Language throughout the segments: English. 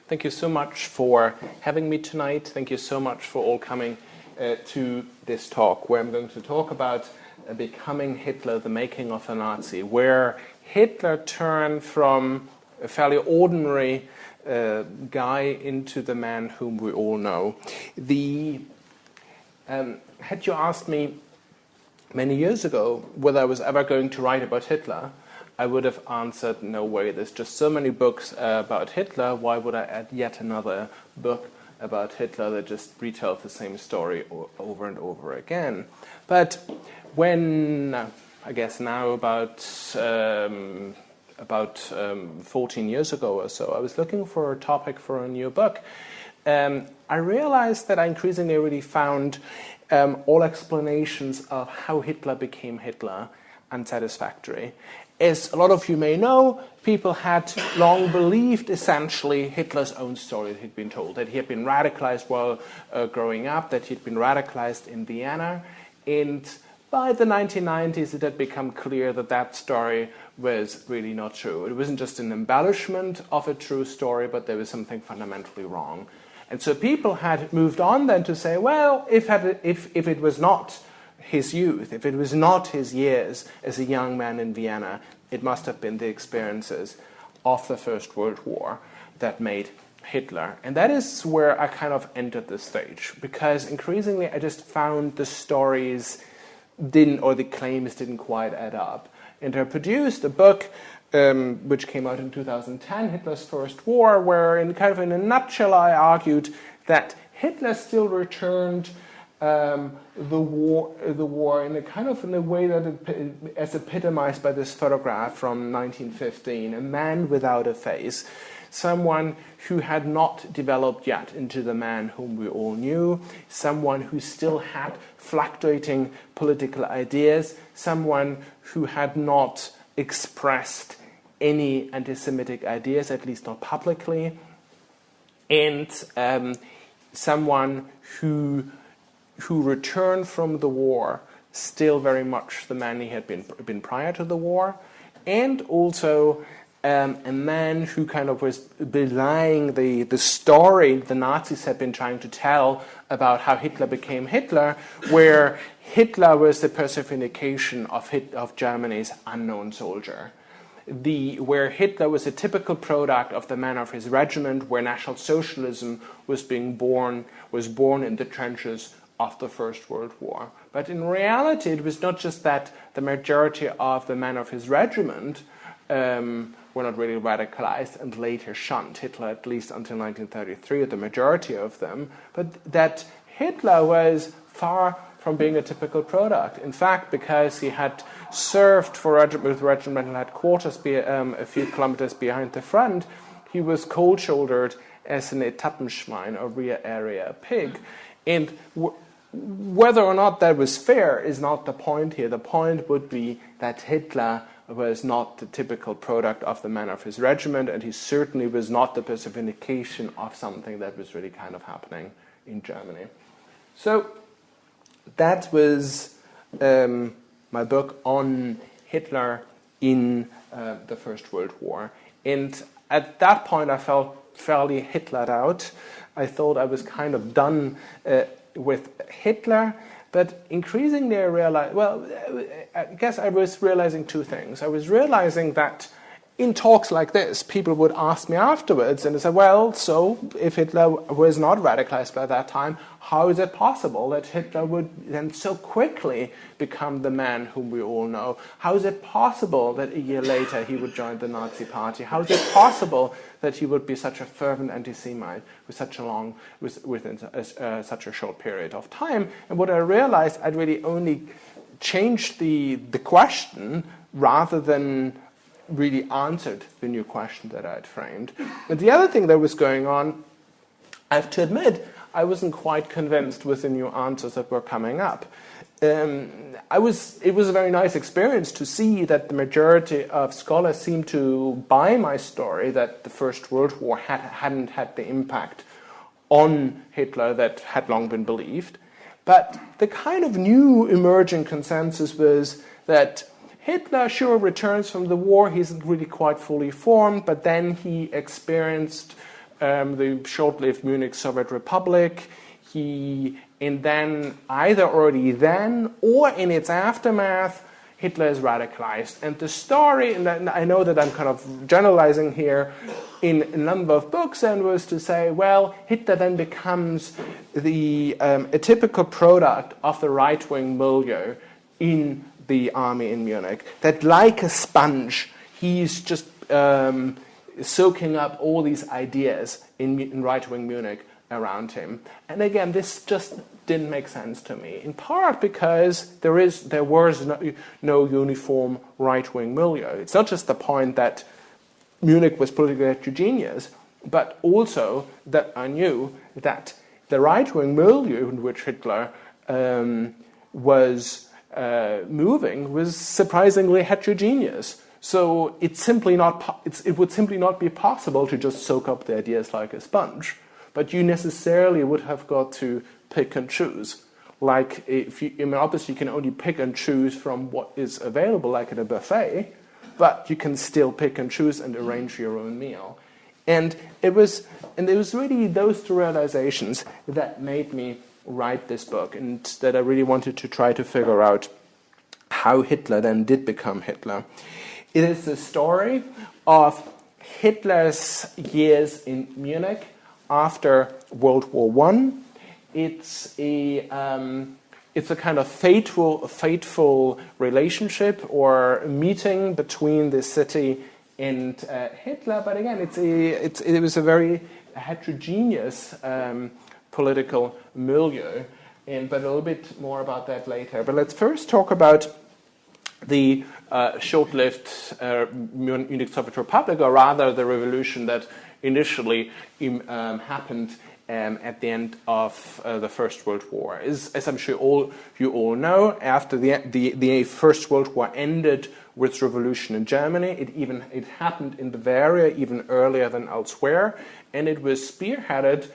Thank you so much for having me tonight. Thank you so much for all coming to this talk, where I'm going to talk about becoming Hitler, the making of a Nazi, where Hitler turned from a fairly ordinary guy into the man whom we all know. Had you asked me many years ago whether I was ever going to write about Hitler, I would have answered, no way, there's just so many books about Hitler, why would I add yet another book about Hitler that just retells the same story over and over again? But when, I guess now about 14 years ago or so, I was looking for a topic for a new book. I realized that I increasingly really found all explanations of how Hitler became Hitler unsatisfactory. As a lot of you may know, people had long believed essentially Hitler's own story that he'd been told, that he had been radicalized while growing up, that he'd been radicalized in Vienna, and by the 1990s it had become clear that that story was really not true. It wasn't just an embellishment of a true story, but there was something fundamentally wrong. And so people had moved on then to say, well, if it was not his youth, if it was not his years as a young man in Vienna, it must have been the experiences of the First World War that made Hitler. And that is where I kind of entered this stage, because increasingly I just found the stories the claims didn't quite add up. And I produced a book which came out in 2010, Hitler's First War, where in a nutshell I argued that Hitler still returned the war in a way that as epitomized by this photograph from 1915, a man without a face, someone who had not developed yet into the man whom we all knew, someone who still had fluctuating political ideas, someone who had not expressed any anti-Semitic ideas, at least not publicly, and someone who returned from the war still very much the man he had been prior to the war, and also a man who kind of was belying the story the Nazis had been trying to tell about how Hitler became Hitler, where Hitler was the personification of Germany's unknown soldier. Where Hitler was a typical product of the man of his regiment, where National Socialism was born in the trenches of the First World War. But in reality, it was not just that the majority of the men of his regiment were not really radicalized and later shunned Hitler, at least until 1933, the majority of them, but that Hitler was far from being a typical product. In fact, because he had served with regimental headquarters a few kilometers behind the front, he was cold-shouldered as an Etappenschwein, or rear area pig. And whether or not that was fair is not the point here. The point would be that Hitler was not the typical product of the man of his regiment, and he certainly was not the personification of something that was really kind of happening in Germany. So that was my book on Hitler in the First World War. And at that point I felt fairly Hitlered out. I thought I was kind of done with Hitler, but increasingly I realized, I guess I was realizing two things. I was realizing that in talks like this, people would ask me afterwards, and they said, well, so if Hitler was not radicalized by that time, how is it possible that Hitler would then so quickly become the man whom we all know? How is it possible that a year later he would join the Nazi Party? How is it possible that he would be such a fervent anti-Semite within such a short period of time? And what I realized, I'd really only changed the question rather than really answered the new question that I had framed. But the other thing that was going on, I have to admit, I wasn't quite convinced with the new answers that were coming up. It was a very nice experience to see that the majority of scholars seemed to buy my story that the First World War hadn't had the impact on Hitler that had long been believed. But the kind of new emerging consensus was that Hitler sure returns from the war, he isn't really quite fully formed, but then he experienced the short-lived Munich Soviet Republic. And then either already then or in its aftermath, Hitler is radicalized. And the story, and I know that I'm kind of generalizing here in a number of books, and was to say, well, Hitler then becomes a typical product of the right-wing milieu in the army in Munich. That like a sponge, he's just soaking up all these ideas in right-wing Munich around him. And again, this just didn't make sense to me, in part because there was no uniform right-wing milieu. It's not just the point that Munich was politically heterogeneous, but also that I knew that the right-wing milieu in which Hitler was moving was surprisingly heterogeneous. So it would simply not be possible to just soak up the ideas like a sponge. But you necessarily would have got to pick and choose. Like, obviously you can only pick and choose from what is available, like at a buffet, but you can still pick and choose and arrange your own meal. And it was really those two realizations that made me write this book, and that I really wanted to try to figure out how Hitler then did become Hitler. It is the story of Hitler's years in Munich after World War I. It's a kind of fateful relationship or meeting between the city and Hitler. But again, it was a very heterogeneous political milieu. But a little bit more about that later. But let's first talk about the short-lived Munich Soviet Republic, or rather the revolution that initially happened at the end of the First World War. As I'm sure you all know, after the First World War ended with revolution in Germany, it happened in Bavaria even earlier than elsewhere, and it was spearheaded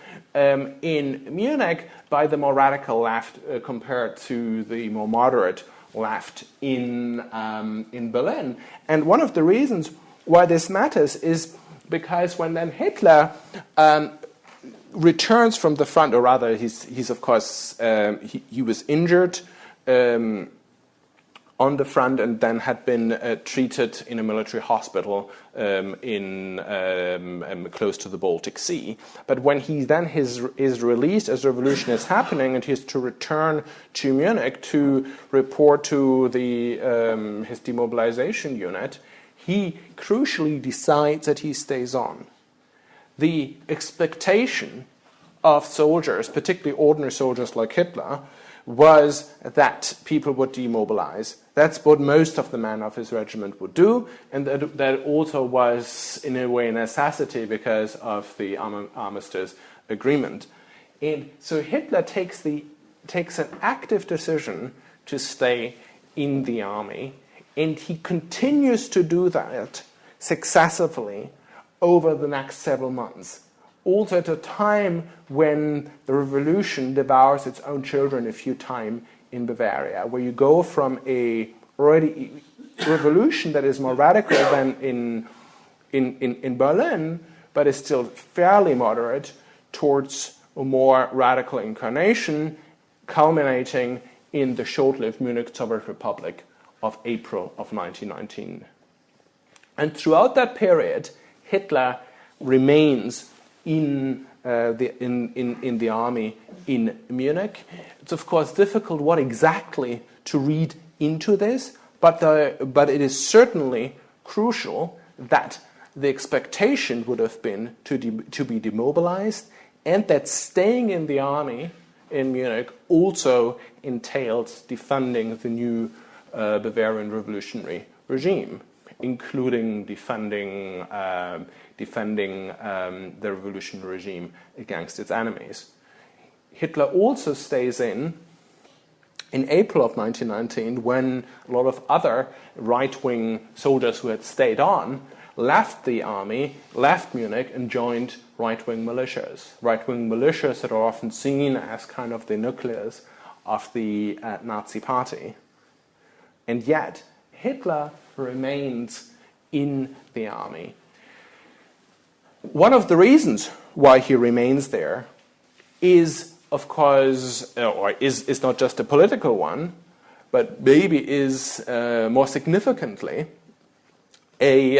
in Munich by the more radical left compared to the more moderate left in Berlin. And one of the reasons why this matters is because when then Hitler returns from the front, or rather he's of course, he was injured on the front and then had been treated in a military hospital in close to the Baltic Sea. But when he then is released as revolution is happening, and he has to return to Munich to report to his demobilization unit, he crucially decides that he stays on. The expectation of soldiers, particularly ordinary soldiers like Hitler, was that people would demobilize. That's what most of the men of his regiment would do, and that also was, in a way, a necessity because of the armistice agreement. And so Hitler takes an active decision to stay in the army, and he continues to do that successively over the next several months. Also at a time when the revolution devours its own children a few times in Bavaria, where you go from a already revolution that is more radical than in Berlin, but is still fairly moderate, towards a more radical incarnation, culminating in the short-lived Munich Soviet Republic of April of 1919. And throughout that period, Hitler remains in the army in Munich. It's of course difficult what exactly to read into this, but it is certainly crucial that the expectation would have been to be demobilized, and that staying in the army in Munich also entailed defending the new Bavarian revolutionary regime, including defending the revolutionary regime against its enemies. Hitler also stays in April of 1919, when a lot of other right-wing soldiers who had stayed on left the army, left Munich, and joined right-wing militias. Right-wing militias that are often seen as kind of the nucleus of the Nazi Party. And yet, Hitler remains in the army. One of the reasons why he remains there is, of course, or is not just a political one, but maybe is more significantly a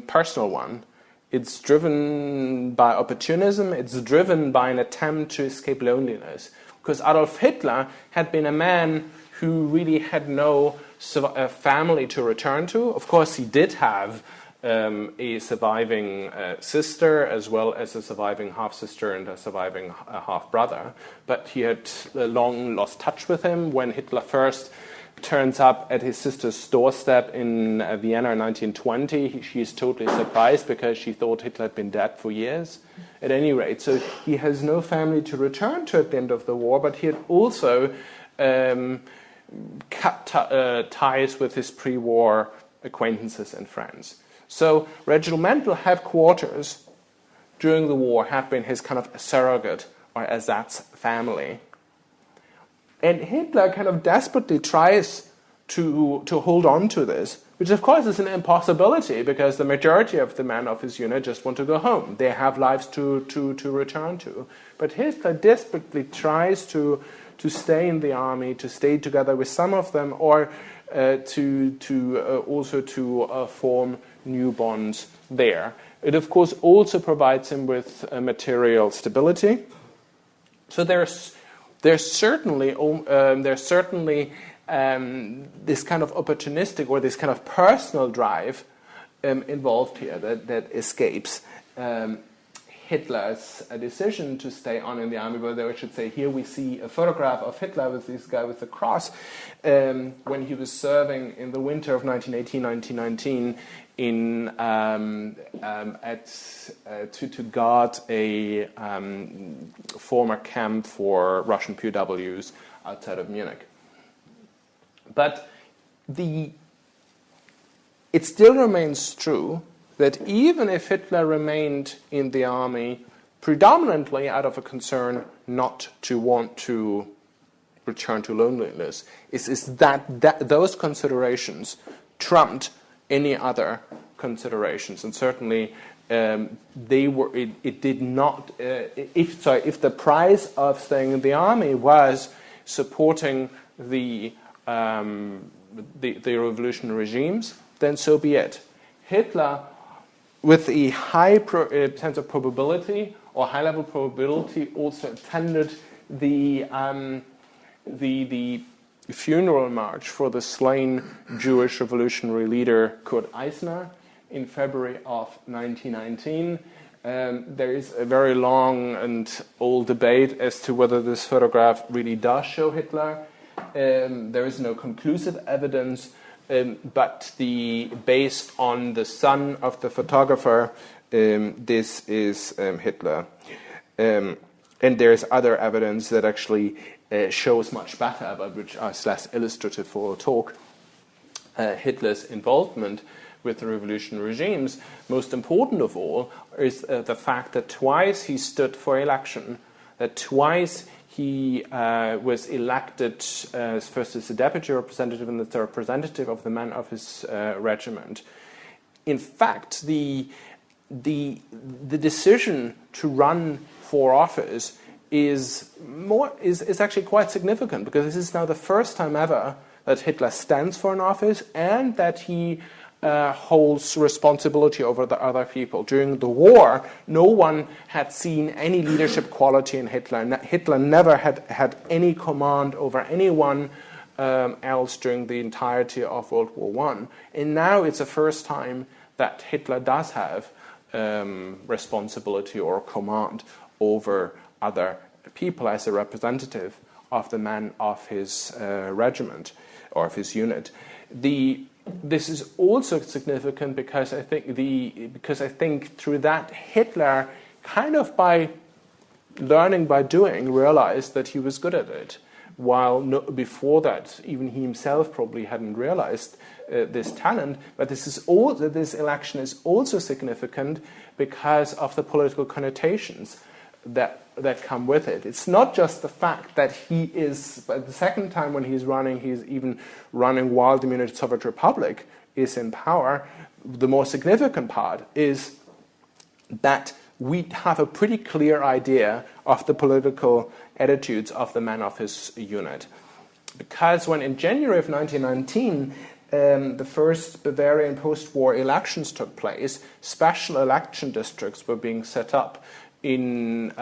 personal one. It's driven by opportunism, it's driven by an attempt to escape loneliness. Because Adolf Hitler had been a man who really had no family to return to. Of course, he did have a surviving sister, as well as a surviving half-sister and a surviving half-brother. But he had long lost touch with him. When Hitler first turns up at his sister's doorstep in Vienna in 1920, she's totally surprised because she thought Hitler had been dead for years. At any rate, so he has no family to return to at the end of the war, but he had also cut ties with his pre-war acquaintances and friends. So regimental headquarters during the war have been his kind of surrogate or ersatz family. And Hitler kind of desperately tries to hold on to this, which of course is an impossibility because the majority of the men of his unit just want to go home. They have lives to return to. But Hitler desperately tries to stay in the army, to stay together with some of them, or also to form new bonds there. It of course also provides him with material stability. So there's certainly this kind of opportunistic or this kind of personal drive involved here that escapes Hitler's decision to stay on in the army. But I should say here we see a photograph of Hitler with this guy with the cross when he was serving in the winter of 1918-1919 to guard a former camp for Russian POWs outside of Munich. But it still remains true that even if Hitler remained in the army predominantly out of a concern not to want to return to loneliness, is that those considerations trumped any other considerations, and certainly it did not. If the price of staying in the army was supporting the revolutionary regimes, then so be it. Hitler, with a high sense of probability or high-level probability, also attended the funeral march for the slain Jewish revolutionary leader Kurt Eisner in February of 1919. There is a very long and old debate as to whether this photograph really does show Hitler. There is no conclusive evidence, but based on the son of the photographer, this is Hitler. And there's other evidence that actually shows much better, but which is less illustrative for our talk, Hitler's involvement with the revolutionary regimes. Most important of all is the fact that twice he stood for election, that twice he was elected first as a deputy representative and as a representative of the men of his regiment. In fact, the decision to run for office is actually quite significant, because this is now the first time ever that Hitler stands for an office and that he holds responsibility over the other people. During the war, no one had seen any leadership quality in Hitler. Hitler never had any command over anyone else during the entirety of World War I. And now it's the first time that Hitler does have responsibility or command over other people as a representative of the men of his regiment or of his unit. This is also significant because I think through that Hitler, kind of by learning by doing, realized that he was good at it, while before that even he himself probably hadn't realized this talent. But this election is also significant because of the political connotations that come with it. It's not just the fact that he is, but the second time when he's even running while the Munich Soviet Republic is in power. The more significant part is that we have a pretty clear idea of the political attitudes of the men of his unit. Because when in January of 1919, the first Bavarian post-war elections took place, special election districts were being set up in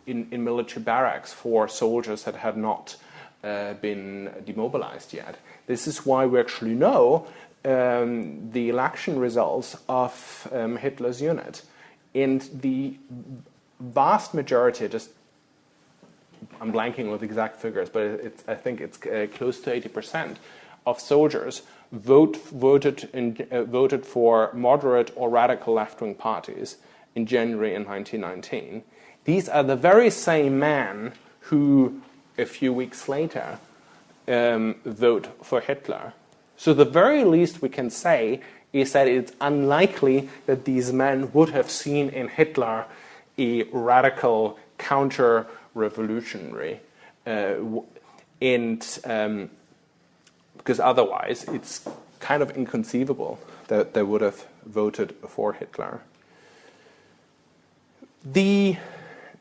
military barracks for soldiers that had not been demobilized yet. This is why we actually know the election results of Hitler's unit. And the vast majority, I'm blanking with exact figures, but I think it's close to 80% of soldiers voted for moderate or radical left-wing parties in January in 1919. These are the very same men who, a few weeks later, vote for Hitler. So the very least we can say is that it's unlikely that these men would have seen in Hitler a radical counter-revolutionary. Because otherwise it's kind of inconceivable that they would have voted for Hitler.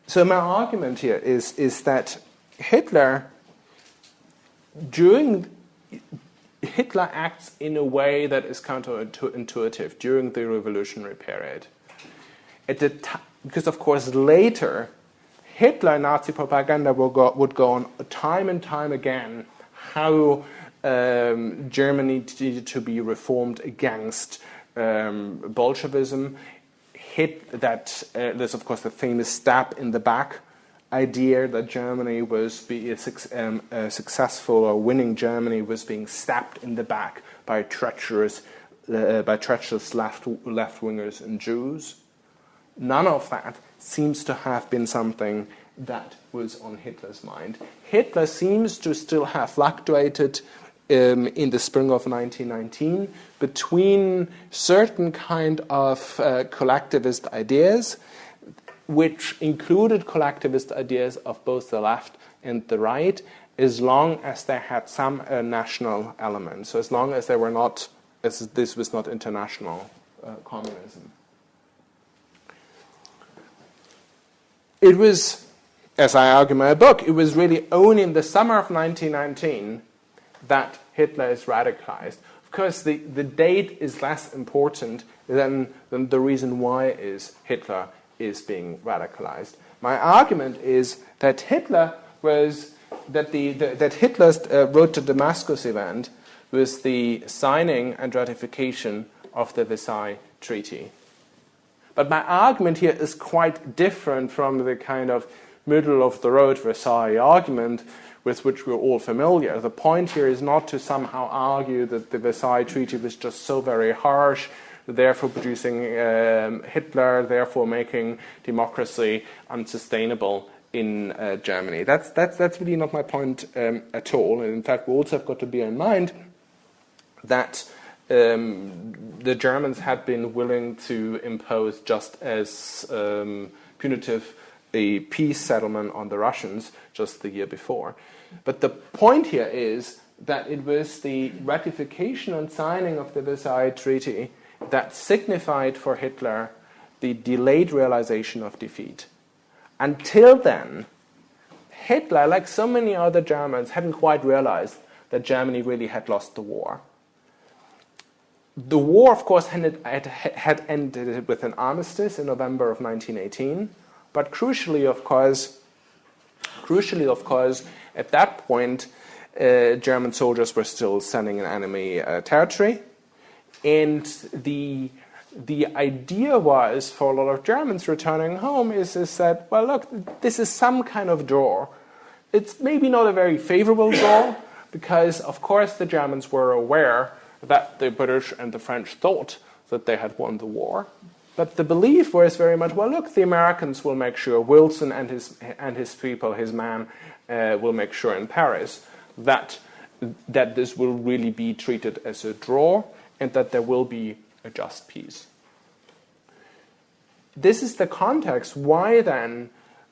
So my argument here is that Hitler acts in a way that is counterintuitive during the revolutionary period. Because, of course, later, Hitler Nazi propaganda would go on time and time again how Germany needed to be reformed against Bolshevism. There's, of course, the famous stab in the back idea that Germany was successful or winning Germany was being stabbed in the back by treacherous left-wingers and Jews. None of that seems to have been something that was on Hitler's mind. Hitler seems to still have fluctuated in the spring of 1919 between certain kind of collectivist ideas, which included collectivist ideas of both the left and the right, as long as they had some national element. So as long as this was not international communism. It was, as I argue in my book, it was really only in the summer of 1919 that Hitler is radicalized. Of course, the date is less important than the reason why Hitler is being radicalized. My argument is that Hitler's road to Damascus event was the signing and ratification of the Versailles Treaty. But my argument here is quite different from the kind of middle-of-the-road Versailles argument with which we're all familiar. The point here is not to somehow argue that the Versailles Treaty was just so very harsh, therefore producing Hitler, therefore making democracy unsustainable in Germany. That's really not my point at all. And in fact, we also have got to bear in mind that the Germans had been willing to impose just as punitive a peace settlement on the Russians just the year before. But the point here is that it was the ratification and signing of the Versailles Treaty that signified for Hitler the delayed realization of defeat. Until then, Hitler, like so many other Germans, hadn't quite realized that Germany really had lost the war. The war, of course, had ended with an armistice in November of 1918, but crucially, of course, at that point, German soldiers were still standing in enemy territory. And the idea was, for a lot of Germans returning home, is that, well, look, this is some kind of draw. It's maybe not a very favorable draw, because, of course, the Germans were aware that the British and the French thought that they had won the war. But the belief was very much, well, look, the Americans will make sure, Wilson and his people, his man, will make sure in Paris that this will really be treated as a draw, and that there will be a just peace. This is the context why then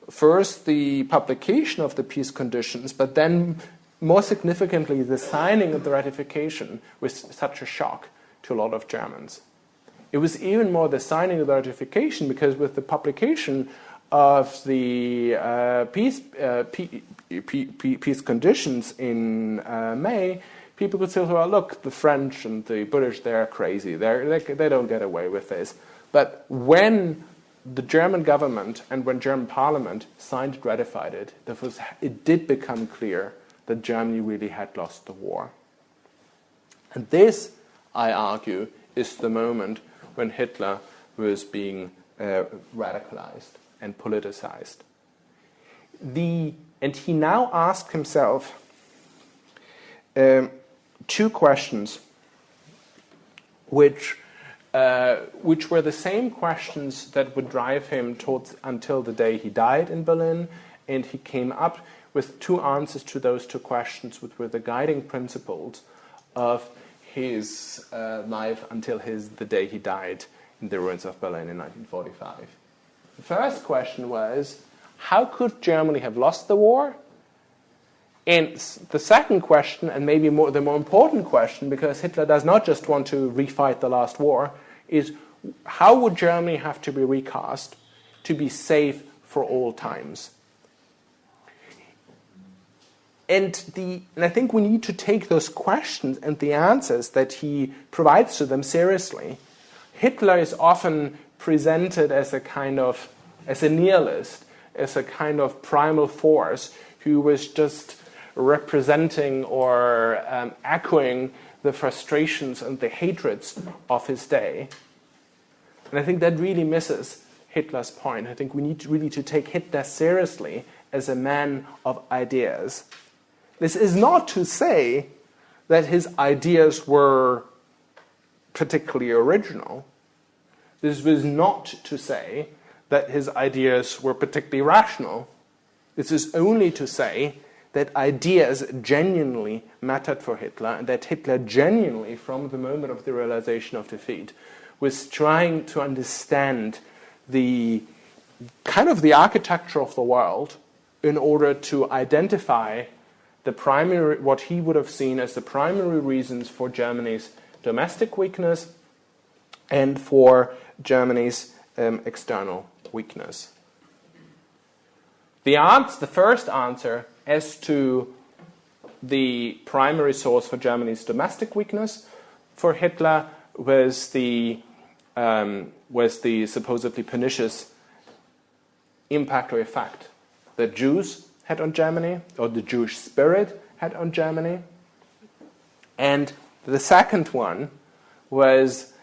first the publication of the peace conditions, but then more significantly the signing of the ratification was such a shock to a lot of Germans. It was even more the signing of the ratification, because with the publication of the peace conditions in May, people could say, well, look, the French and the British, they're crazy. They don't get away with this. But when the German government and when German parliament signed and ratified it, it did become clear that Germany really had lost the war. And this, I argue, is the moment when Hitler was being radicalized and politicized. And he now asked himself two questions, which were the same questions that would drive him until the day he died in Berlin, and he came up with two answers to those two questions, which were the guiding principles of his life until the day he died in the ruins of Berlin in 1945. The first question was, how could Germany have lost the war? And the second question, and maybe the more important question, because Hitler does not just want to refight the last war, is how would Germany have to be recast to be safe for all times? And I think we need to take those questions and the answers that he provides to them seriously. Hitler is often presented as a nihilist, as a kind of primal force who was just representing or echoing the frustrations and the hatreds of his day. And I think that really misses Hitler's point. I think we need really to take Hitler seriously as a man of ideas. This is not to say that his ideas were particularly original. This was not to say that his ideas were particularly rational. This is only to say that ideas genuinely mattered for Hitler, and that Hitler genuinely, from the moment of the realization of defeat, was trying to understand the architecture of the world in order to identify what he would have seen as the primary reasons for Germany's domestic weakness and for Germany's external weakness. The first answer as to the primary source for Germany's domestic weakness for Hitler was the supposedly pernicious impact or effect that Jews had on Germany, or the Jewish spirit had on Germany. And the second one was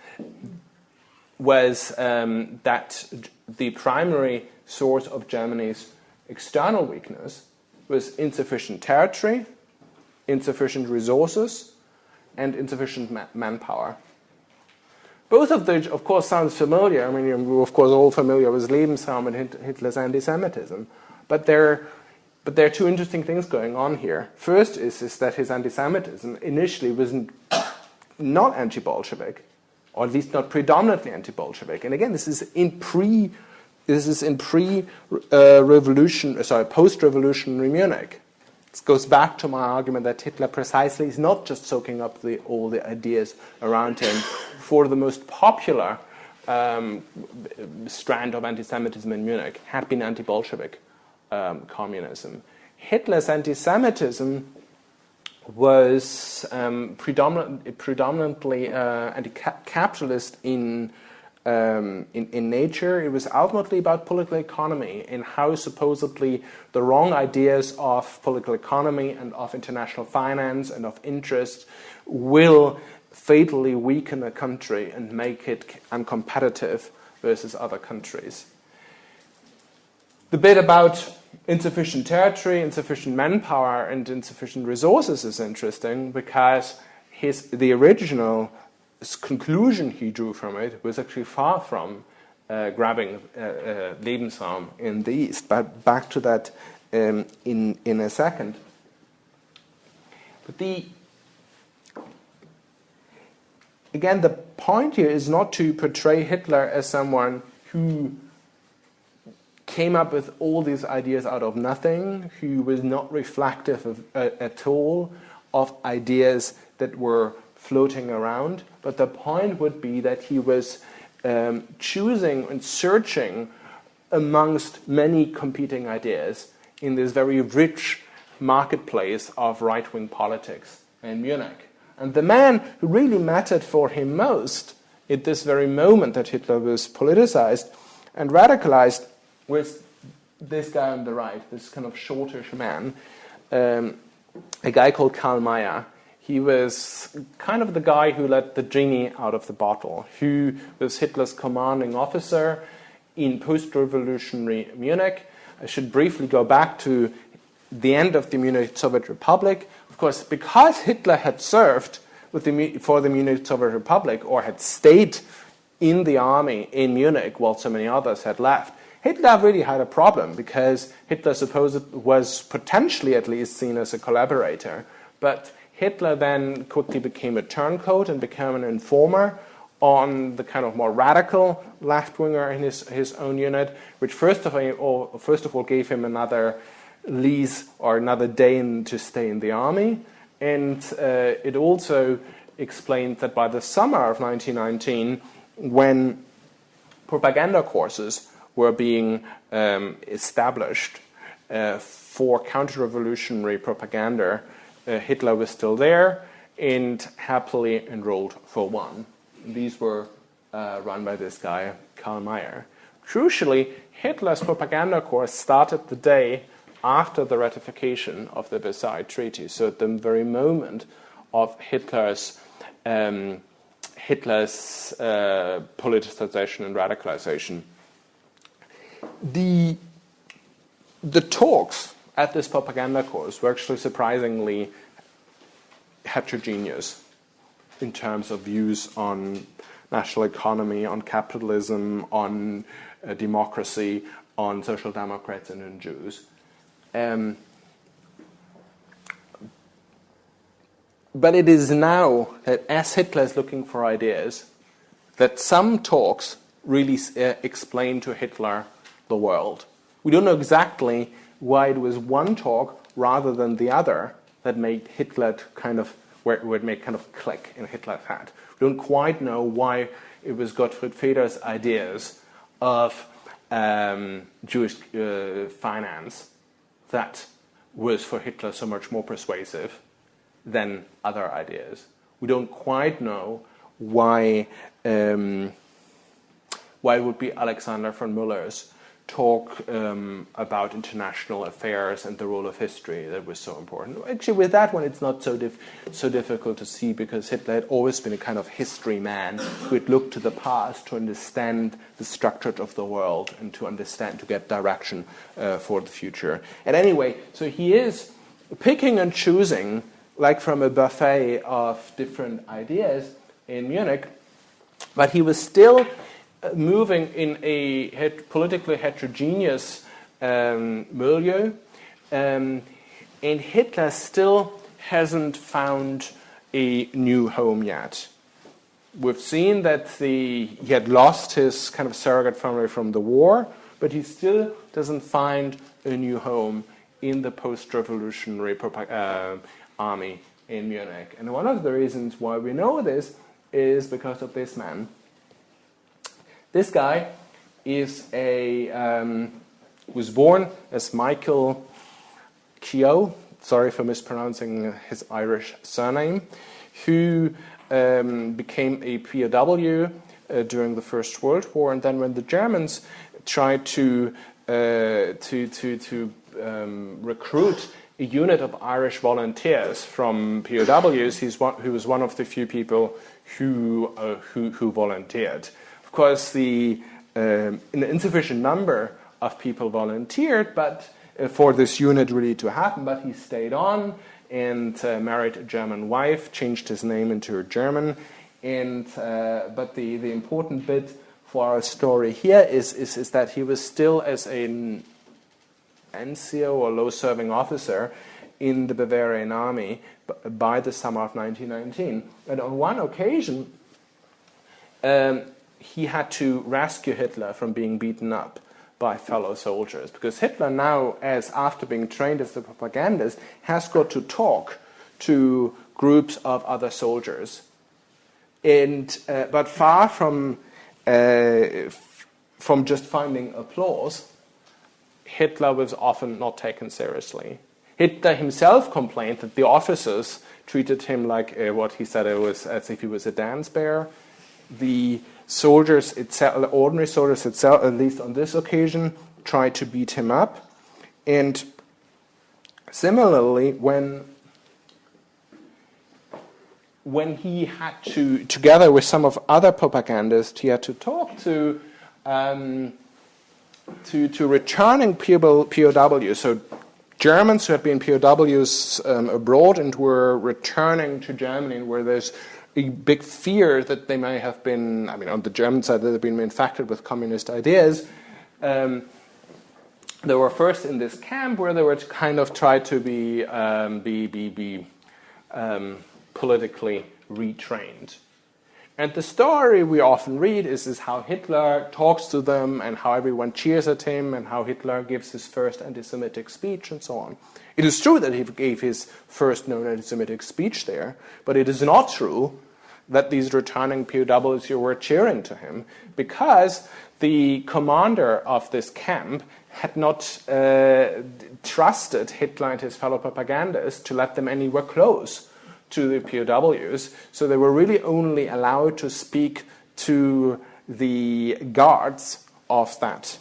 that the primary source of Germany's external weakness was insufficient territory, insufficient resources, and insufficient manpower. Both of which, of course, sounds familiar. I mean, we're, of course, all familiar with Lebensraum and Hitler's anti-Semitism. But there are two interesting things going on here. First is that his anti-Semitism initially was not anti-Bolshevik, or at least not predominantly anti-Bolshevik. And again, this is in post-revolutionary Munich. This goes back to my argument that Hitler precisely is not just soaking up all the ideas around him for the most popular strand of anti-Semitism in Munich had been anti-Bolshevik communism. Hitler's anti-Semitism was predominantly anti-capitalist in nature. It was ultimately about political economy and how supposedly the wrong ideas of political economy and of international finance and of interest will fatally weaken a country and make it uncompetitive versus other countries. The bit about insufficient territory, insufficient manpower, and insufficient resources is interesting because the original conclusion he drew from it was actually far from grabbing Lebensraum in the East. But back to that in a second. But again, the point here is not to portray Hitler as someone who came up with all these ideas out of nothing, who was not reflective at all of ideas that were floating around. But the point would be that he was choosing and searching amongst many competing ideas in this very rich marketplace of right-wing politics in Munich. And the man who really mattered for him most at this very moment that Hitler was politicized and radicalized was this guy on the right, this kind of shortish man, a guy called Karl Mayer. He was kind of the guy who let the genie out of the bottle, who was Hitler's commanding officer in post-revolutionary Munich. I should briefly go back to the end of the Munich Soviet Republic. Of course, because Hitler had served for the Munich Soviet Republic or had stayed in the army in Munich while so many others had left, Hitler really had a problem because Hitler was potentially at least seen as a collaborator. But Hitler then quickly became a turncoat and became an informer on the kind of more radical left-winger in his own unit, which first of all gave him another lease or another day to stay in the army. And it also explained that by the summer of 1919, when propaganda courses were being established for counter-revolutionary propaganda, Hitler was still there and happily enrolled for one. These were run by this guy, Karl Mayer. Crucially, Hitler's propaganda course started the day after the ratification of the Versailles Treaty, so at the very moment of Hitler's politicization and radicalization. The talks at this propaganda course were actually surprisingly heterogeneous in terms of views on national economy, on capitalism, on democracy, on social democrats and on Jews. But it is now that as Hitler is looking for ideas, that some talks really explain to Hitler the world. We don't know exactly why it was one talk rather than the other that made Hitler where it made kind of click in Hitler's head. We don't quite know why it was Gottfried Feder's ideas of Jewish finance that was for Hitler so much more persuasive than other ideas. We don't quite know why it would be Alexander von Müller's talk about international affairs and the role of history that was so important. Actually, with that one, it's not so difficult to see because Hitler had always been a kind of history man who had looked to the past to understand the structure of the world and to get direction for the future. And anyway, so he is picking and choosing, like from a buffet of different ideas in Munich, but he was still moving in a politically heterogeneous milieu, and Hitler still hasn't found a new home yet. We've seen that he had lost his kind of surrogate family from the war, but he still doesn't find a new home in the post-revolutionary army in Munich. And one of the reasons why we know this is because of this man. This guy is was born as Michael Keough, sorry for mispronouncing his Irish surname, who became a POW during the First World War, and then when the Germans tried to recruit a unit of Irish volunteers from POWs, he was one of the few people who volunteered. Of course, an insufficient number of people volunteered, but for this unit really to happen. But he stayed on and married a German wife, changed his name into German. But the important bit for our story here is that he was still as an NCO or low-serving officer in the Bavarian army by the summer of 1919. And on one occasion, he had to rescue Hitler from being beaten up by fellow soldiers, because Hitler now, after being trained as a propagandist, has got to talk to groups of other soldiers. But far from from just finding applause, Hitler was often not taken seriously. Hitler himself complained that the officers treated him like what he said it was as if he was a dance bear. The soldiers itself, the ordinary soldiers itself, at least on this occasion, tried to beat him up. And similarly, when he had to, together with some of other propagandists, he had to talk to returning POWs, so Germans who had been POWs abroad and were returning to Germany, where there's a big fear that they may have been, I mean, on the German side, that they've been infected with communist ideas. They were first in this camp where they were kind of try to be politically retrained. And the story we often read is how Hitler talks to them and how everyone cheers at him and how Hitler gives his first anti-Semitic speech and so on. It is true that he gave his first known anti-Semitic speech there, but it is not true that these returning POWs were cheering to him, because the commander of this camp had not trusted Hitler and his fellow propagandists to let them anywhere close to the POWs, so they were really only allowed to speak to the guards of that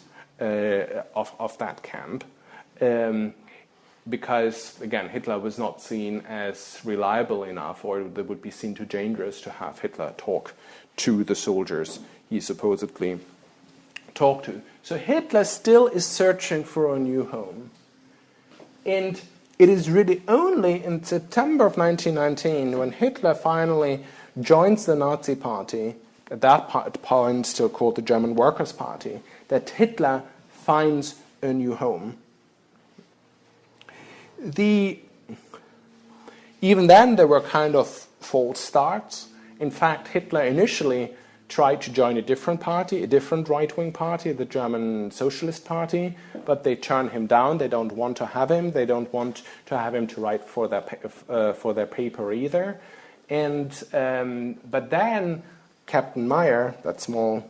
camp, because again Hitler was not seen as reliable enough, or it would be seen too dangerous to have Hitler talk to the soldiers he supposedly talked to. So Hitler still is searching for a new home, and it is really only in September of 1919 when Hitler finally joins the Nazi Party, at that point still called the German Workers' Party, that Hitler finds a new home. Even then there were kind of false starts. In fact, Hitler initially tried to join a different party, a different right-wing party, the German Socialist Party, but they turned him down. They don't want to have him. They don't want to have him to write for their paper either. And but then Captain Mayer, that small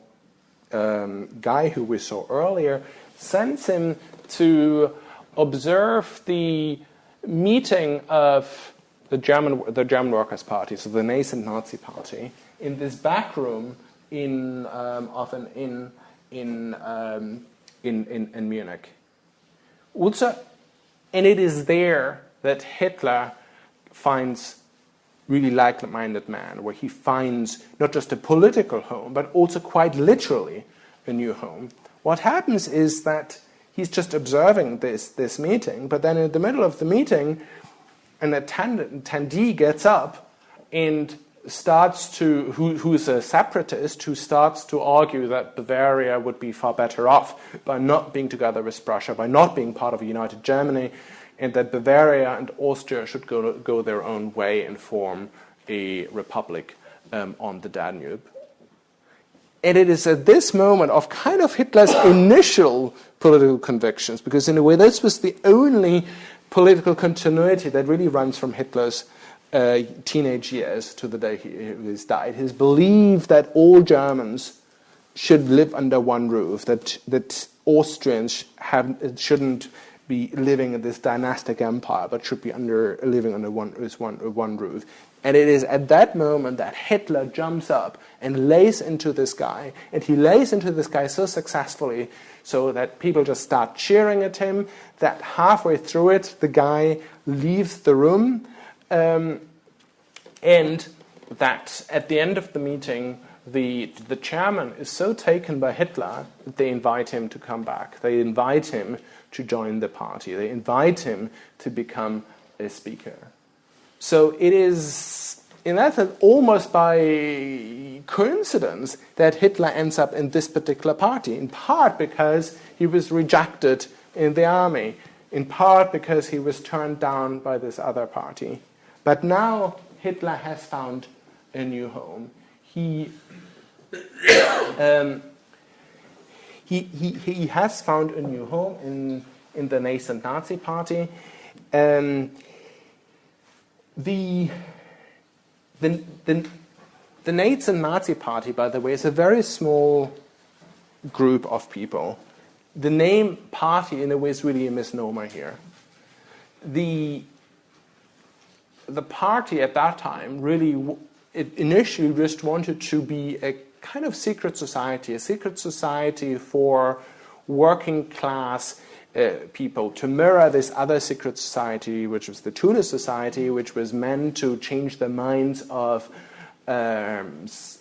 guy who we saw earlier, sends him to observe the meeting of the German Workers' Party, so the nascent Nazi Party, in this back room in Munich. Also, and it is there that Hitler finds really like-minded man, where he finds not just a political home, but also quite literally a new home. What happens is that he's just observing this meeting, but then in the middle of the meeting, an attendee gets up and starts to, who's a separatist, who starts to argue that Bavaria would be far better off by not being together with Prussia, by not being part of a united Germany, and that Bavaria and Austria should go their own way and form a republic on the Danube. And it is at this moment of kind of Hitler's initial political convictions, because in a way this was the only political continuity that really runs from Hitler's teenage years to the day he died. His belief that all Germans should live under one roof, that Austrians shouldn't be living in this dynastic empire, but should be living under one roof. And it is at that moment that Hitler jumps up and lays into this guy, and he lays into this guy so successfully so that people just start cheering at him, that halfway through it the guy leaves the room, and that at the end of the meeting the chairman is so taken by Hitler that they invite him to come back. They invite him to join the party. They invite him to become a speaker. So it is, in that sense, almost by coincidence that Hitler ends up in this particular party, in part because he was rejected in the army, in part because he was turned down by this other party. But now Hitler has found a new home. He has found a new home in the nascent Nazi Party. The The Nazi Party, by the way, is a very small group of people. The name party, in a way, is really a misnomer here. The party at that time really, it initially just wanted to be a kind of secret society for working class people, to mirror this other secret society, which was the Tunis Society, which was meant to change the minds of leaders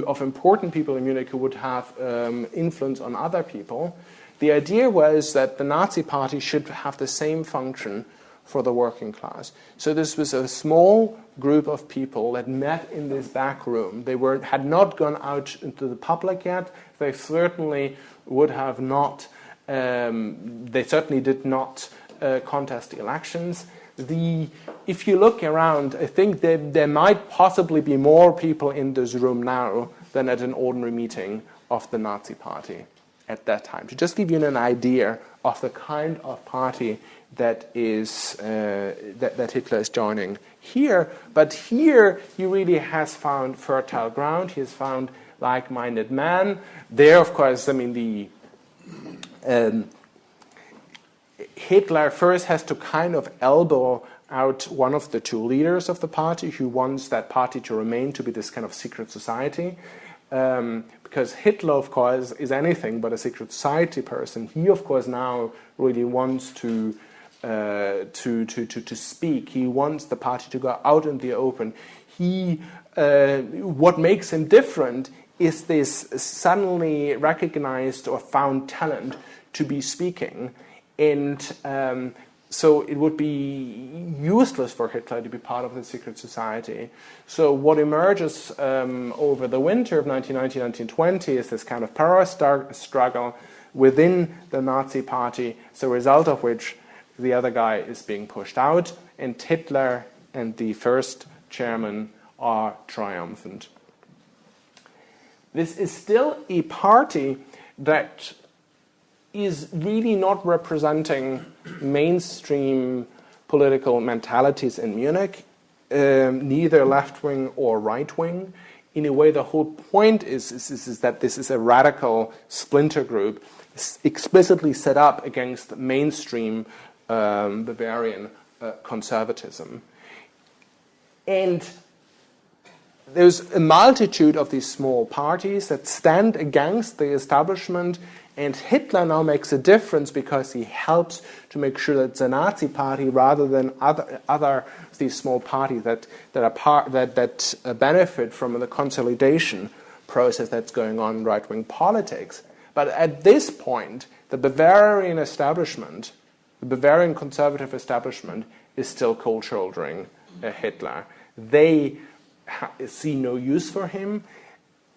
of important people in Munich who would have influence on other people. The idea was that the Nazi Party should have the same function for the working class. So this was a small group of people that met in this back room. They had not gone out into the public yet. They certainly would have not. They certainly did not contest elections. If you look around, I think that there might possibly be more people in this room now than at an ordinary meeting of the Nazi Party at that time. To just give you an idea of the kind of party that is that Hitler is joining here. But here he really has found fertile ground. He has found like-minded men. There, of course, I mean, Hitler first has to kind of elbow out one of the two leaders of the party who wants that party to remain to be this kind of secret society. Because Hitler, of course, is anything but a secret society person. He, of course, now really wants to speak. He wants the party to go out in the open. What makes him different is this suddenly recognized or found talent to be speaking. And so it would be useless for Hitler to be part of the secret society. So what emerges over the winter of 1919-1920 is this kind of power struggle within the Nazi Party, as a result of which the other guy is being pushed out, and Hitler and the first chairman are triumphant. This is still a party that is really not representing mainstream political mentalities in Munich, neither left-wing or right-wing. In a way, the whole point is that this is a radical splinter group explicitly set up against mainstream Bavarian conservatism. And there's a multitude of these small parties that stand against the establishment, and Hitler now makes a difference because he helps to make sure that the Nazi Party, rather than other these small parties that benefit from the consolidation process that's going on in right-wing politics. But at this point, the Bavarian establishment, the Bavarian conservative establishment, is still cold shouldering Hitler. They see no use for him.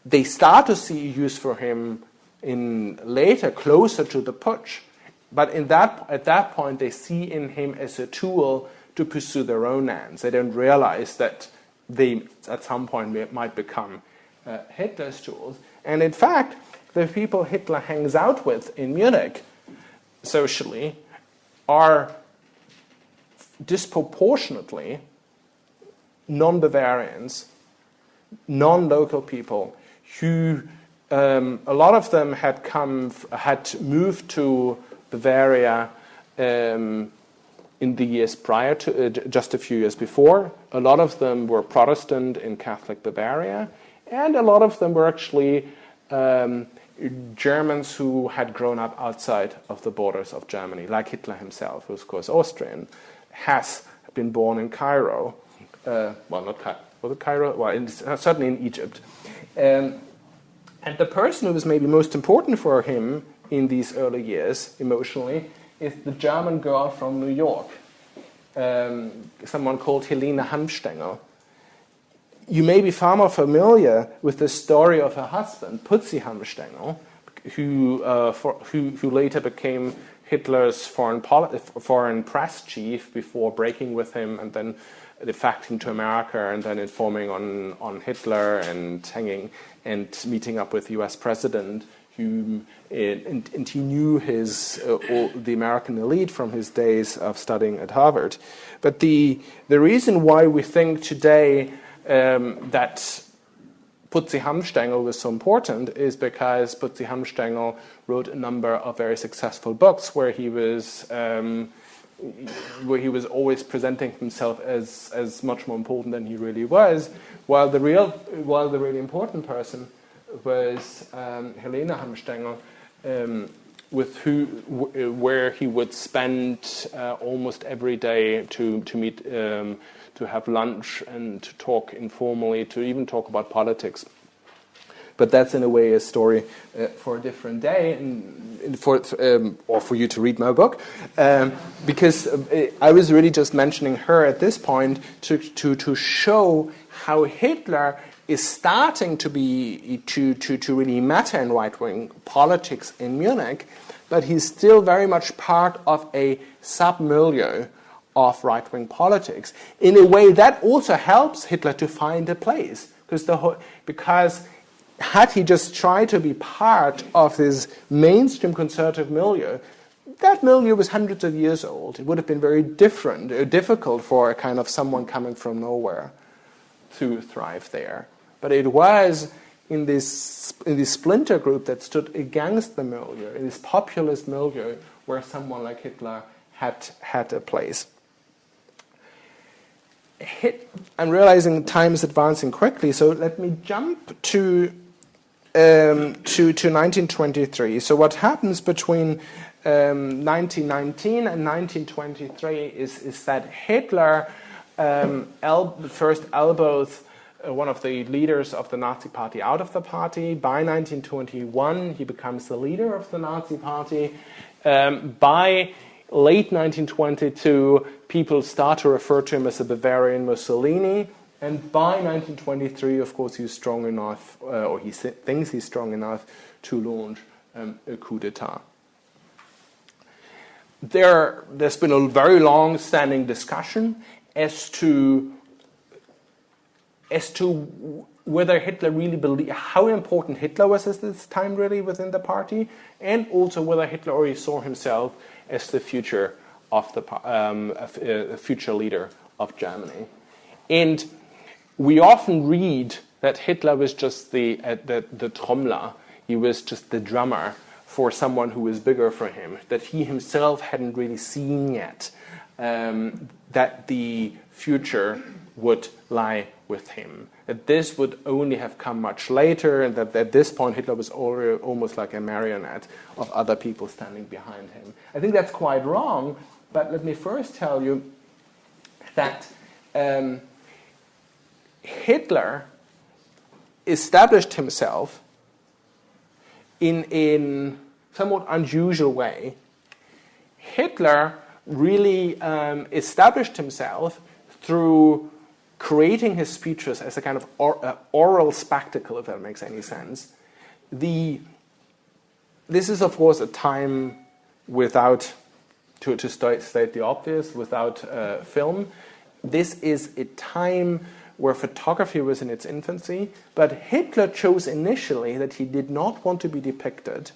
They start to see use for him in later, closer to the putsch, but at that point they see in him as a tool to pursue their own ends. They don't realize that they at some point might become Hitler's tools. And in fact, the people Hitler hangs out with in Munich socially are disproportionately non-Bavarians, non-local people who a lot of them had moved to Bavaria in the years prior to, just a few years before. A lot of them were Protestant in Catholic Bavaria, and a lot of them were actually Germans who had grown up outside of the borders of Germany, like Hitler himself, who's of course Austrian, has been born in Cairo. Not Cairo. Was it Cairo? Well, certainly in Egypt. And the person who was maybe most important for him in these early years, emotionally, is the German girl from New York, someone called Helene Hanfstengel. You may be far more familiar with the story of her husband, Putzi Hanfstengel, who later became Hitler's foreign press chief before breaking with him and then defecting to America and then informing on Hitler and hanging and meeting up with the US president, and he knew the American elite from his days of studying at Harvard. But the reason why we think today that Putzi Hamstengel was so important is because Putzi Hamstengel wrote a number of very successful books where he was always presenting himself as much more important than he really was, while the really important person was Helena Hamstengel, where he would spend almost every day to meet, to have lunch and to talk informally, to even talk about politics. But that's in a way a story for a different day, or for you to read my book, because I was really just mentioning her at this point to show how Hitler is starting to really matter in right-wing politics in Munich, but he's still very much part of a sub-milieu of right-wing politics. In a way, that also helps Hitler to find a place, because had he just tried to be part of this mainstream conservative milieu, that milieu was hundreds of years old. It would have been very difficult for a kind of someone coming from nowhere to thrive there. But it was in this splinter group that stood against the milieu, in this populist milieu, where someone like Hitler had a place. I'm realizing time is advancing quickly, so let me jump to 1923. So what happens between 1919 and 1923 is that Hitler first elbows one of the leaders of the Nazi Party out of the party. By 1921, he becomes the leader of the Nazi Party. By late 1922, people start to refer to him as a Bavarian Mussolini. And by 1923, of course, he's strong enough, or he thinks he's strong enough, to launch a coup d'etat. There's been a very long-standing discussion as to whether Hitler really believed, how important Hitler was at this time really within the party, and also whether Hitler already saw himself as the future of the future leader of Germany. And we often read that Hitler was just the Trommler, he was just the drummer for someone who was bigger for him, that he himself hadn't really seen yet, that the future would lie with him. That this would only have come much later, and that at this point Hitler was already almost like a marionette of other people standing behind him. I think that's quite wrong, but let me first tell you that Hitler established himself in a somewhat unusual way. Hitler really established himself through creating his speeches as a kind of oral spectacle, if that makes any sense. This is, of course, a time without, to state the obvious, without film. This is a time where photography was in its infancy, but Hitler chose initially that he did not want to be depicted.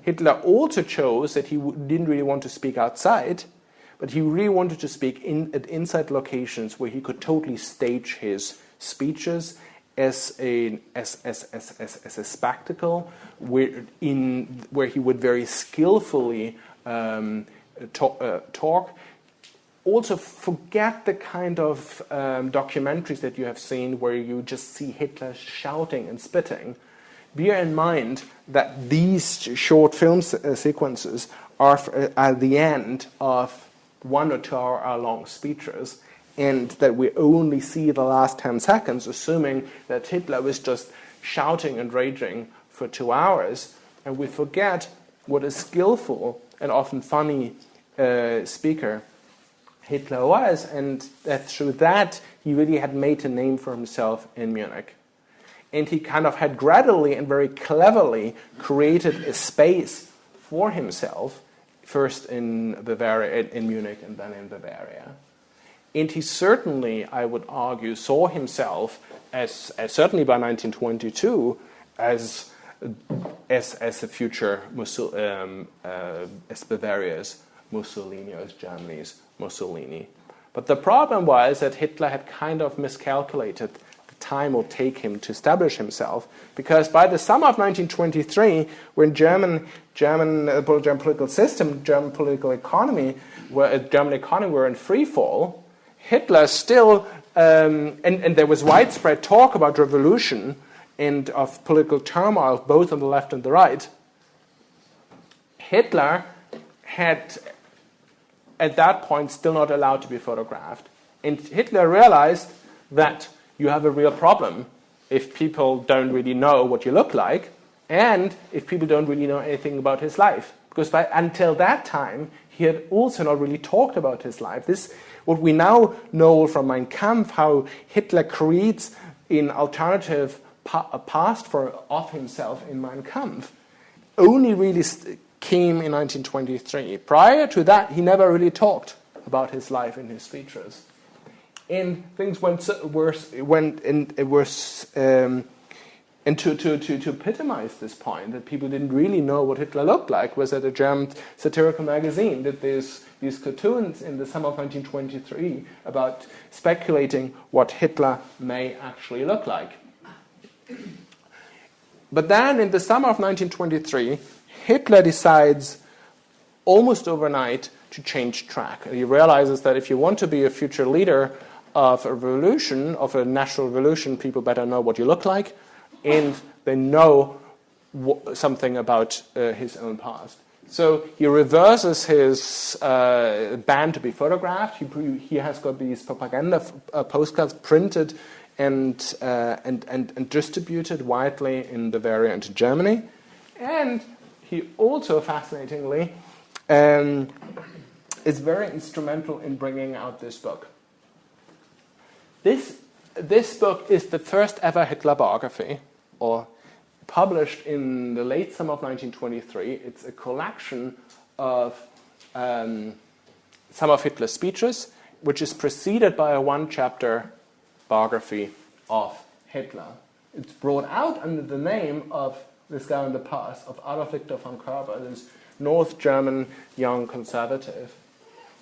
Hitler also chose that he didn't really want to speak outside, but he really wanted to speak at inside locations where he could totally stage his speeches as a spectacle, where he would very skillfully talk. Also, forget the kind of documentaries that you have seen where you just see Hitler shouting and spitting. Bear in mind that these short film sequences are at the end of 1 or 2 hour long speeches, and that we only see the last 10 seconds, assuming that Hitler was just shouting and raging for 2 hours, and we forget what a skillful and often funny speaker Hitler was, and that through that he really had made a name for himself in Munich. And he kind of had gradually and very cleverly created a space for himself, first in Bavaria, in Munich, and then in Bavaria. And he certainly, I would argue, saw himself as certainly by 1922, as as a future as Bavaria's Mussolini, or as Germany's Mussolini. But the problem was that Hitler had kind of miscalculated the time it would take him to establish himself, because by the summer of 1923, when German political system, German political economy, German economy were in free fall, Hitler still, and there was widespread talk about revolution and of political turmoil, both on the left and the right. Hitler had, at that point, still not allowed to be photographed. And Hitler realized that you have a real problem if people don't really know what you look like, and if people don't really know anything about his life. Because until that time, he had also not really talked about his life. This, what we now know from Mein Kampf, how Hitler creates an alternative past of himself in Mein Kampf, only really came in 1923. Prior to that, he never really talked about his life in his speeches. And things went worse. And to epitomize this point, that people didn't really know what Hitler looked like, was that a German satirical magazine did these cartoons in the summer of 1923 about speculating what Hitler may actually look like. But then, in the summer of 1923, Hitler decides almost overnight to change track. He realizes that if you want to be a future leader of a revolution, of a national revolution, people better know what you look like, and they know something about his own past. So he reverses his ban to be photographed. He has got these propaganda postcards printed and distributed widely in Bavaria and Germany. And he also, fascinatingly, is very instrumental in bringing out this book. This book is the first ever Hitler biography, or published in the late summer of 1923. It's a collection of some of Hitler's speeches, which is preceded by a one-chapter biography of Hitler. It's brought out under the name of this guy in the past, of Adolf Hitler von Körber, this North German young conservative.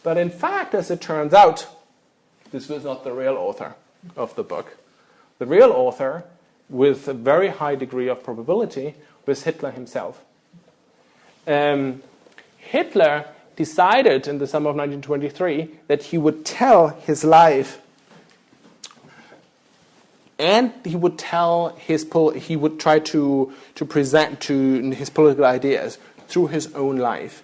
But in fact, as it turns out, this was not the real author of the book. The real author, with a very high degree of probability, was Hitler himself. Hitler decided in the summer of 1923 that he would tell his life, and he would tell he would try to present to his political ideas through his own life.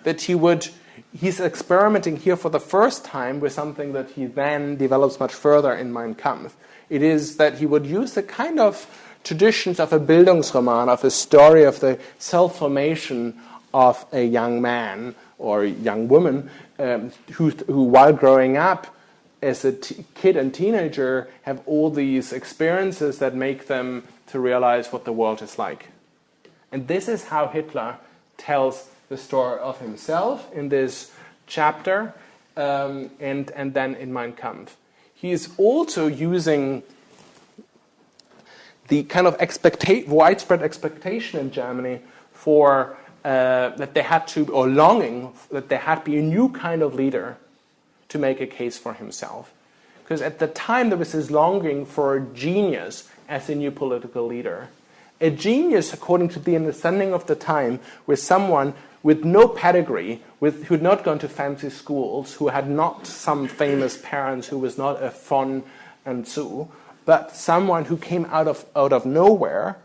That he's experimenting here for the first time with something that he then develops much further in Mein Kampf. It is that he would use the kind of traditions of a Bildungsroman, of a story of the self-formation of a young man or young woman who while growing up as a kid and teenager, have all these experiences that make them to realize what the world is like. And this is how Hitler tells the story of himself in this chapter and then in Mein Kampf. He is also using the kind of widespread expectation in Germany for that they had to, or longing that there had to be a new kind of leader to make a case for himself. Because at the time there was this longing for a genius as a new political leader. A genius, according to the understanding of the time, was someone with no pedigree, who had not gone to fancy schools, who had not some famous parents, who was not a von and so, but someone who came out of nowhere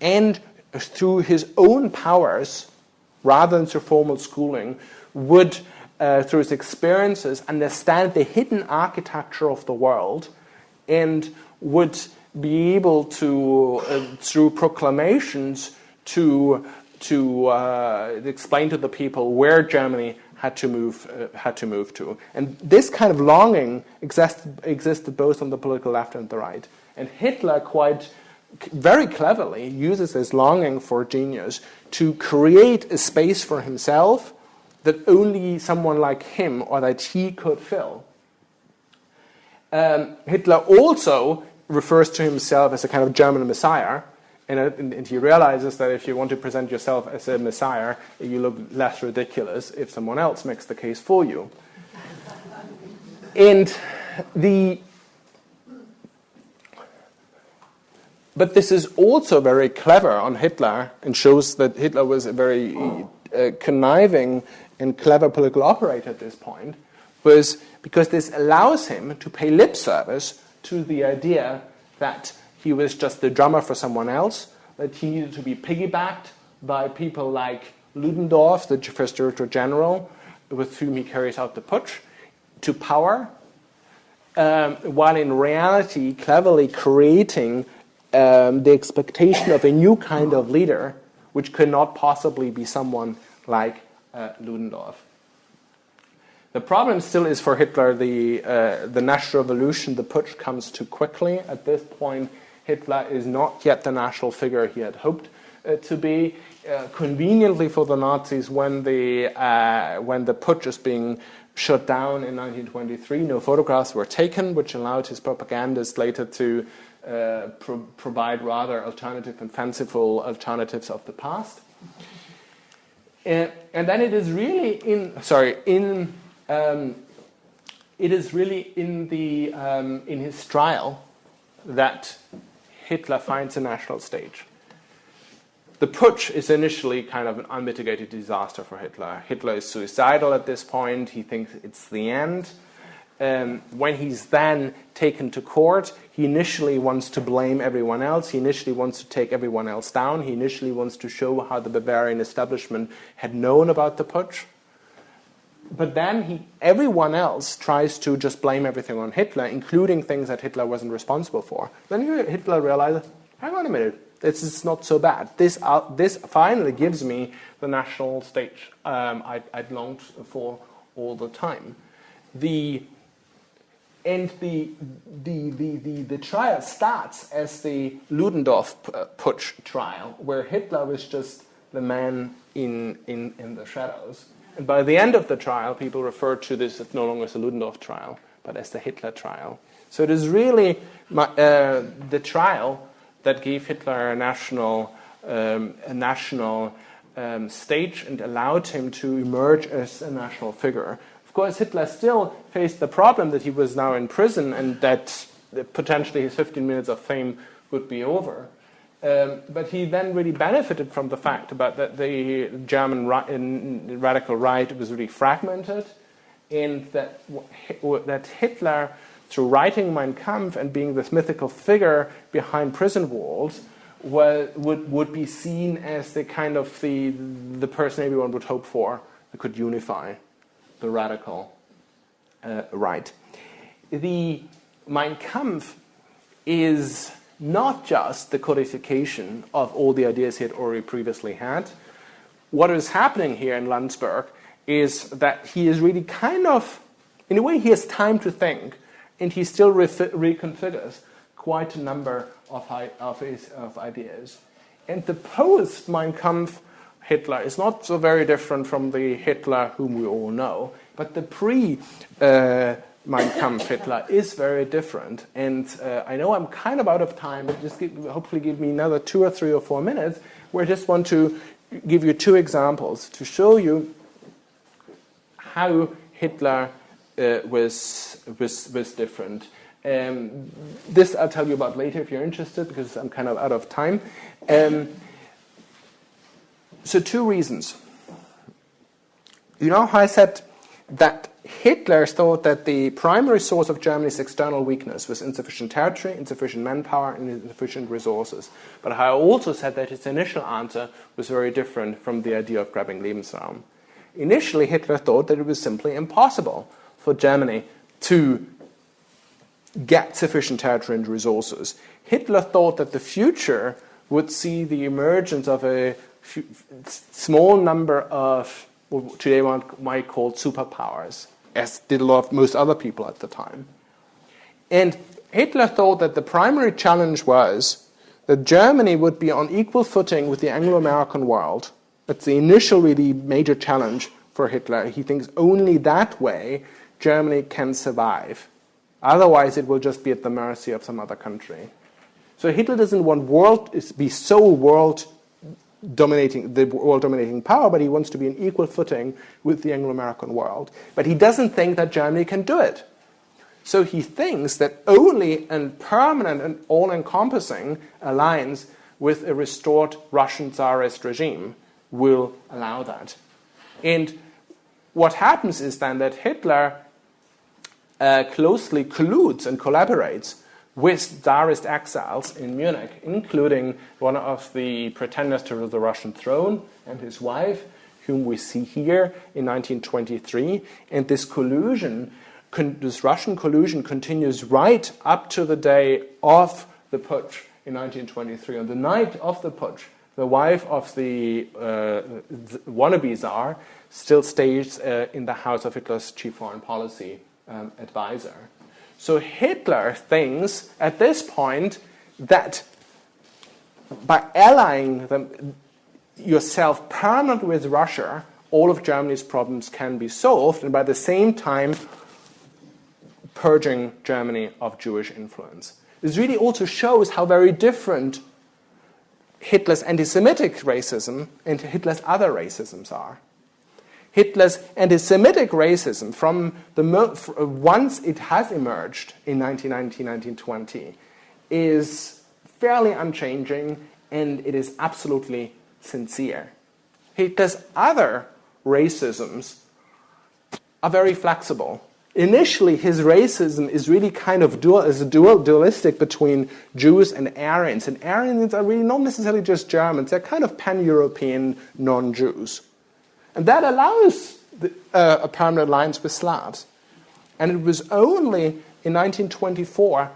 and through his own powers, rather than through formal schooling, would, through his experiences, understand the hidden architecture of the world and would be able to, through proclamations, to explain to the people where Germany had to move to. And this kind of longing existed both on the political left and the right. And Hitler very cleverly uses this longing for genius to create a space for himself that only someone like him or that he could fill. Hitler also refers to himself as a kind of German messiah, And he realizes that if you want to present yourself as a messiah, you look less ridiculous if someone else makes the case for you. But this is also very clever on Hitler and shows that Hitler was a very conniving and clever political operator at this point, was because this allows him to pay lip service to the idea that he was just the drummer for someone else, that he needed to be piggybacked by people like Ludendorff, the first Director General, with whom he carries out the putsch, to power, while in reality cleverly creating the expectation of a new kind of leader, which could not possibly be someone like Ludendorff. The problem still is for Hitler the National Revolution. The putsch comes too quickly. At this point, Hitler is not yet the national figure he had hoped to be. Conveniently for the Nazis, when the putsch is being shut down in 1923, no photographs were taken, which allowed his propagandists later to provide rather alternative and fanciful alternatives of the past. And then it is really in his trial that Hitler finds a national stage. The putsch is initially kind of an unmitigated disaster for Hitler. Hitler is suicidal at this point. He thinks it's the end. When he's then taken to court, he initially wants to blame everyone else. He initially wants to take everyone else down. He initially wants to show how the Bavarian establishment had known about the putsch. But then everyone else tries to just blame everything on Hitler, including things that Hitler wasn't responsible for. Then Hitler realizes, hang on a minute, this is not so bad. This finally gives me the national stage I'd longed for all the time. The trial starts as the Ludendorff putsch trial, where Hitler was just the man in the shadows. And by the end of the trial, people refer to this as no longer as the Ludendorff trial, but as the Hitler trial. So it is really the trial that gave Hitler a national stage and allowed him to emerge as a national figure. Of course, Hitler still faced the problem that he was now in prison and that potentially his 15 minutes of fame would be over. But he then really benefited from the fact that the German radical right was really fragmented, and that Hitler, through writing Mein Kampf and being this mythical figure behind prison walls, would be seen as the kind of the person everyone would hope for that could unify the radical right. The Mein Kampf is not just the codification of all the ideas he had already previously had. What is happening here in Landsberg is that he is really kind of, in a way, he has time to think, and he still reconfigures quite a number of ideas. And the post-Mein Kampf Hitler is not so very different from the Hitler whom we all know, but the Mein Kampf Hitler is very different. And I know I'm kind of out of time, but just hopefully give me another 2 or 3 or 4 minutes, where I just want to give you 2 examples to show you how Hitler was different. This I'll tell you about later if you're interested, because I'm kind of out of time. So 2 reasons. You know how I said that Hitler thought that the primary source of Germany's external weakness was insufficient territory, insufficient manpower, and insufficient resources. But I also said that his initial answer was very different from the idea of grabbing Lebensraum. Initially, Hitler thought that it was simply impossible for Germany to get sufficient territory and resources. Hitler thought that the future would see the emergence of a small number of what today one might call superpowers, as did most other people at the time. And Hitler thought that the primary challenge was that Germany would be on equal footing with the Anglo-American world. That's the initial really major challenge for Hitler. He thinks only that way Germany can survive. Otherwise, it will just be at the mercy of some other country. So Hitler doesn't want to be so world-dominating power, but he wants to be on equal footing with the Anglo-American world. But he doesn't think that Germany can do it. So he thinks that only a permanent and all-encompassing alliance with a restored Russian Tsarist regime will allow that. And what happens is then that Hitler closely colludes and collaborates with Tsarist exiles in Munich, including one of the pretenders to the Russian throne and his wife, whom we see here in 1923. And this Russian collusion continues right up to the day of the putsch in 1923. On the night of the putsch, the wife of the wannabe Tsar still stays in the house of Hitler's chief foreign policy advisor. So Hitler thinks at this point that by allying yourself permanently with Russia, all of Germany's problems can be solved, and by the same time purging Germany of Jewish influence. This really also shows how very different Hitler's anti-Semitic racism and Hitler's other racisms are. Hitler's anti-Semitic racism, once it has emerged in 1919-1920, is fairly unchanging, and it is absolutely sincere. Hitler's other racisms are very flexible. Initially, his racism is really kind of dualistic between Jews and Aryans. And Aryans are really not necessarily just Germans. They're kind of pan-European non-Jews. And that allows a permanent alliance with Slavs. And it was only in 1924,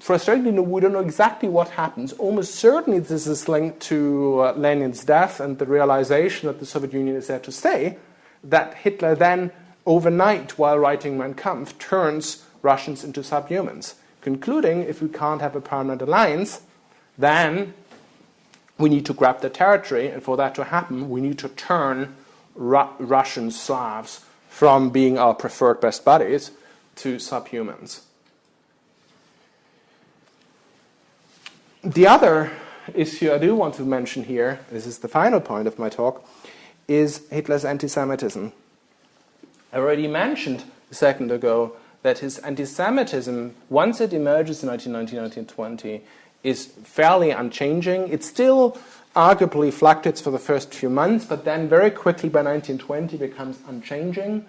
frustratingly, we don't know exactly what happens. Almost certainly this is linked to Lenin's death and the realization that the Soviet Union is there to stay, that Hitler then, overnight, while writing Mein Kampf, turns Russians into subhumans, concluding if we can't have a permanent alliance, then we need to grab the territory, and for that to happen, we need to turn Russian Slavs from being our preferred best buddies to subhumans. The other issue I do want to mention here, this is the final point of my talk, is Hitler's anti-Semitism. I already mentioned a second ago that his anti-Semitism, once it emerges in 1919-1920, is fairly unchanging. It still arguably fluctuates for the first few months, but then very quickly by 1920 becomes unchanging.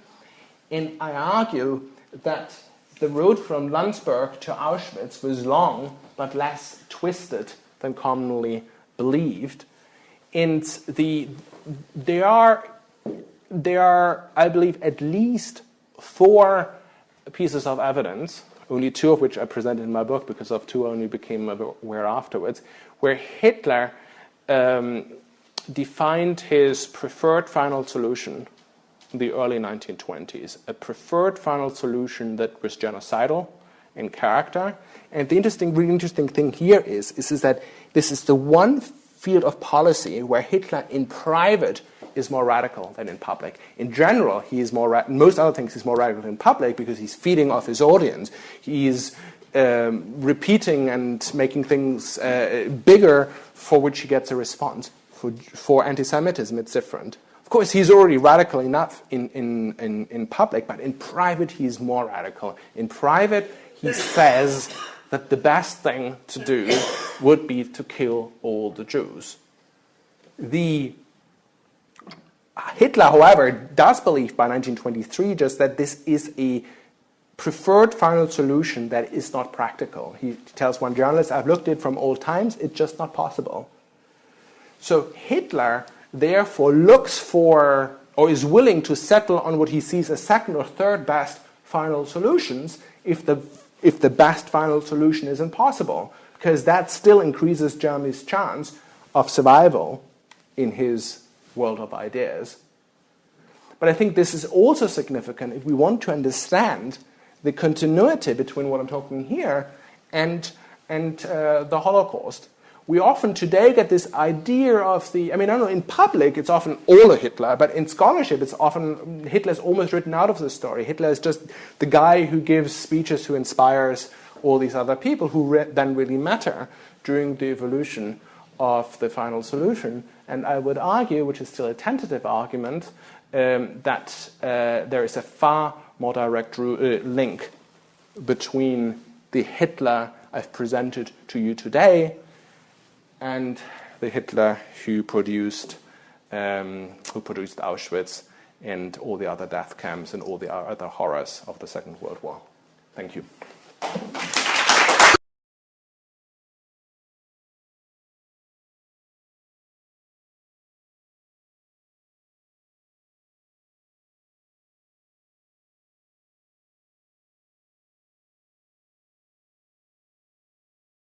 And I argue that the road from Landsberg to Auschwitz was long, but less twisted than commonly believed. And there are, I believe, at least 4 pieces of evidence, only 2 of which I presented in my book because of 2 I only became aware afterwards, where Hitler defined his preferred final solution in the early 1920s, a preferred final solution that was genocidal in character. And the really interesting thing here is that this is the one field of policy where Hitler in private is more radical than in public. In general, he is most other things he's more radical in public because he's feeding off his audience. He's repeating and making things bigger for which he gets a response. For anti-Semitism, it's different. Of course, he's already radical enough in public, but in private, he's more radical. In private, he says that the best thing to do would be to kill all the Jews. Hitler, however, does believe by 1923 just that this is a preferred final solution that is not practical. He tells one journalist, I've looked at it from old times, it's just not possible. So Hitler, therefore, looks for, or is willing to settle on what he sees as second or third best final solutions if the best final solution is impossible, because that still increases Germany's chance of survival in his world of ideas. But I think this is also significant if we want to understand the continuity between what I'm talking here and the Holocaust. We often today get this idea of I don't know, in public it's often all a Hitler, but in scholarship it's often Hitler's almost written out of the story. Hitler is just the guy who gives speeches, who inspires, all these other people who then really matter during the evolution of the final solution. And I would argue, which is still a tentative argument, that there is a far more direct link between the Hitler I've presented to you today and the Hitler who produced Auschwitz and all the other death camps and all the other horrors of the Second World War. Thank you.